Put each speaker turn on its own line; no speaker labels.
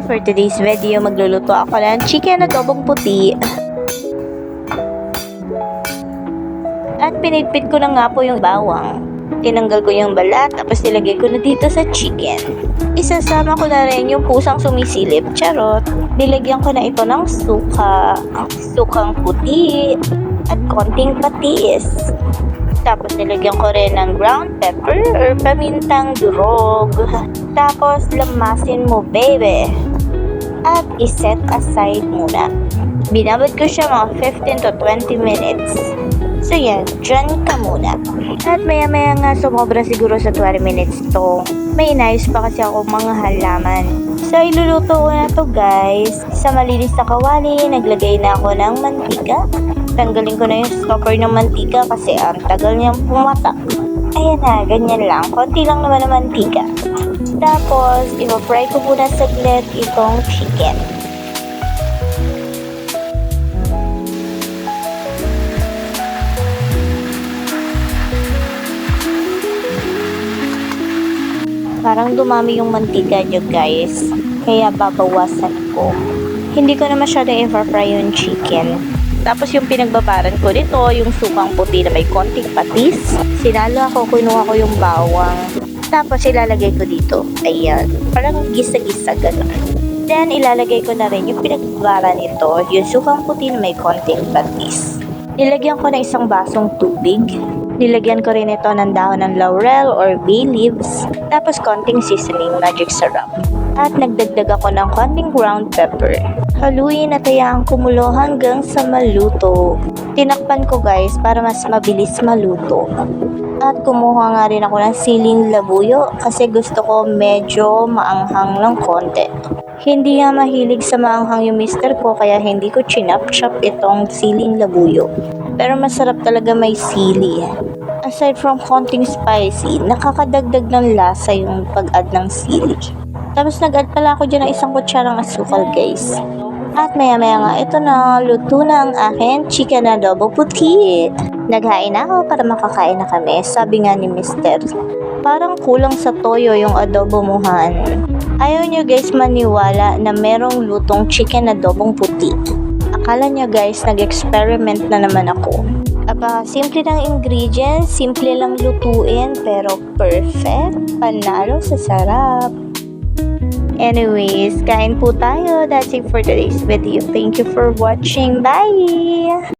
for today's video, magluluto ako ng chicken adobong puti. At pinipit ko na nga po yung bawang. Tinanggal ko yung balat, tapos nilagay ko na dito sa chicken. Isasama ko na rin yung pusang sumisilip, charot. Nilagyan ko na ito ng sukang puti, at konting patis. Tapos nilagyan ko rin ng ground pepper or pamintang durog. Tapos lamasin mo, baby. At iset aside muna. Binabad ko siya mga 15 to 20 minutes. So yan, dyan ka muna. At maya nga sumobra siguro sa 20 minutes to. May inayos pa kasi ako mga halaman. So iluluto ko na to guys. Sa malinis na kawali, naglagay na ako ng mantika. Tanggalin ko na yung stopper ng mantika kasi ang tagal niyang pumatak. Ayan na, ganyan lang. Konti lang naman ng mantika. Tapos, i-fry ko muna saglit itong chicken. Parang dumami yung mantika nyo guys. Kaya babawasan ko. Hindi ko na masyado i-fry yung chicken. Tapos yung pinagbabaran ko dito, yung sukang puti na may konting patis. Sinalo ako, kinuha ko yung bawang. Tapos ilalagay ko dito. Ayan. Parang gisa-gisa gano'n. Then ilalagay ko na rin yung pinagbabaran nito, yung sukang puti na may konting patis. Nilagyan ko na isang basong tubig. Nilagyan ko rin ito ng dahon ng laurel or bay leaves. Tapos konting seasoning, magic syrup. At nagdagdag ako ng konting ground pepper. Haluin at hayaan kumulo hanggang sa maluto. Tinakpan ko guys para mas mabilis maluto. At kumuha nga rin ako ng siling labuyo kasi gusto ko medyo maanghang ng konti. Hindi nga mahilig sa maanghang yung mister ko kaya hindi ko chinap-chop itong siling labuyo. Pero masarap talaga may sili. Aside from konting spicy, nakakadagdag ng lasa yung pag-add ng sili. Tapos nag-add pala ako dyan ng isang kutsarang asukal guys. At maya nga ito na, luto na ang akin chicken adobo puti. Naghain ako para makakain na kami. Sabi nga ni mister, parang kulang sa toyo yung adobo muhan. Ayaw nyo guys maniwala na merong lutong chicken adobong puti. Akala nyo guys, nag-experiment na naman ako. Simple ng ingredients, simple lang lutuin, pero perfect, panalo sa sarap. Anyways, kain po tayo. That's it for today's video. Thank you for watching. Bye!